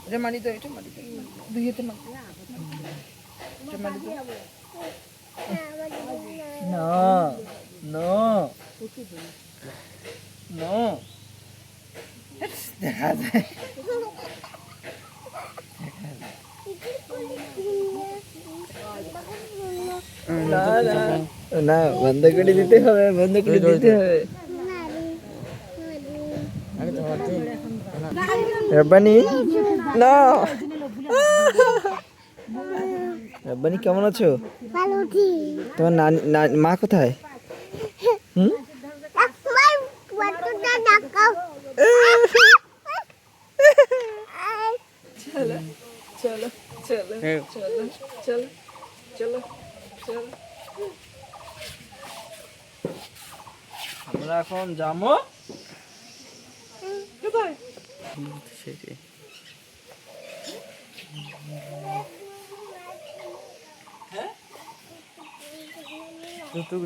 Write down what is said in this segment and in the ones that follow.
এটা মারি তো, এটা মারি তো, দুই হাতে মারি, এটা মারি তো। না না না, দেখা যায় না না না, বন্ধ করে দিতে হবে, বন্ধ করে দিতে হবে। রব্বানি না, রব্বানি কেমন আছো? তোমার মা কোথায়? হুম, চলো চলো চলো চলো চলো চলো চলো, আমরা এখন যাবো কোথায়? সেটাই, হ্যাঁ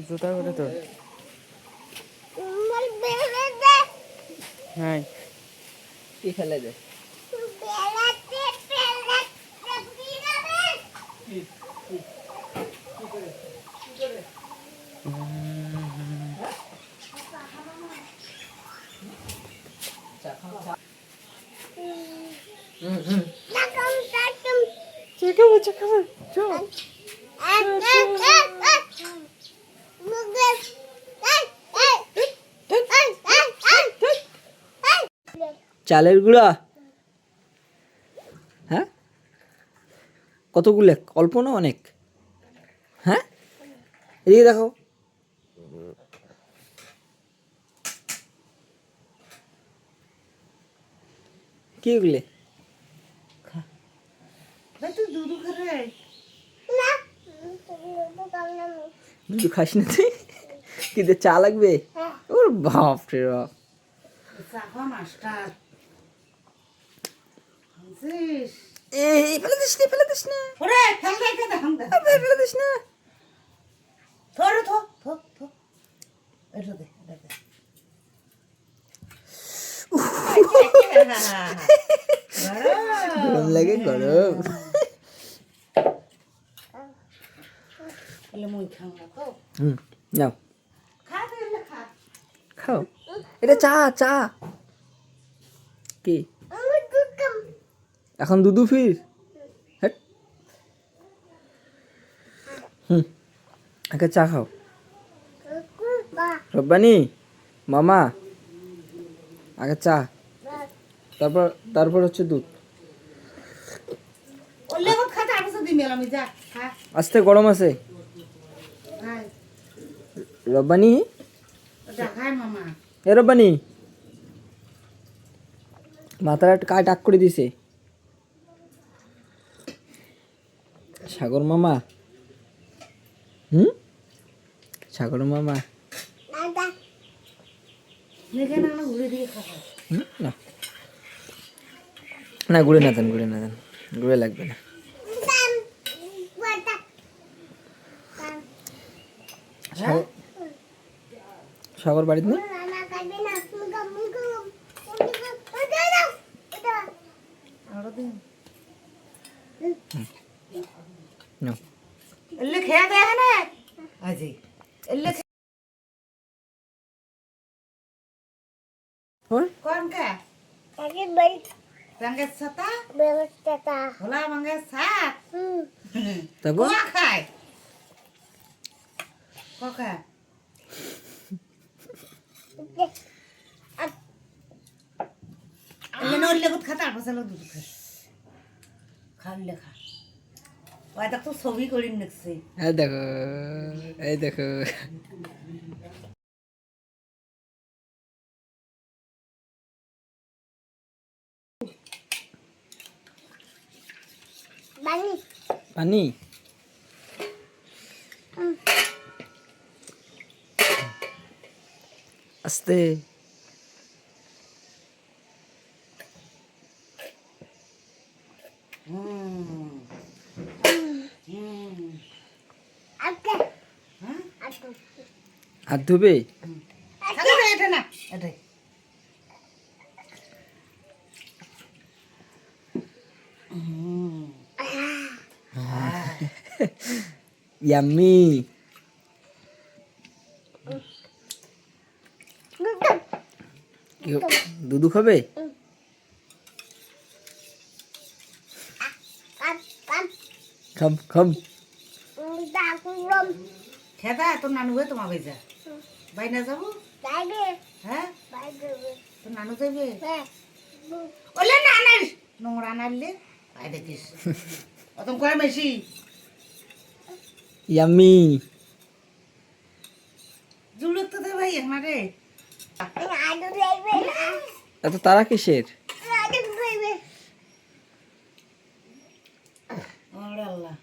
জুতা করে তো, হ্যাঁ কি ফেলে দে, চালের গুঁড়া, হ্যাঁ কতগুলো, অল্প না অনেক? হ্যাঁ এদিকে দেখো, কি এগুলো? দুধ খাস না তুই? কিন্তু চা লাগবে? ওর বাপ রে বাপ, এই ফেলে দিস না, ফেলে দিস না, ফেলে দিস না। গরম লাগে, গরম। নাও খাও, এটা চা, চা কি এখন দুধু ফির? আগে চা খাও। রব্বানি মামা, আগে চা, তারপর তারপর হচ্ছে দুধ। আস্তে গরম আছে। রব্বানি এ রব্বানি, মাথার একটা কায় টাক করে দিছে। সাগর মামা, সাগর মামা, না না, গুড়ে না দেন, গুড়ে না দেন, গুড়ে লাগবে না। সাগর বাড়িতে নেই? ছবি করি নিচ্ছি, দেখো এই দেখো। পানি আস্তে, হাত ধুবে? ইয়াম্মি। দুধু খাবে? খাম খাম। খেদা তোর নানু হয়ে তোমার বেজা বাই না যাবো হ্যাঁ তোর নানু যাবে ওলে না আনাস নোংরা আনালে আই দেখিস অত করে বেশি ইয়াম্মি। জুড়ে তো দে ভাই আমারে এত তারা কিসের? ওরে আল্লাহ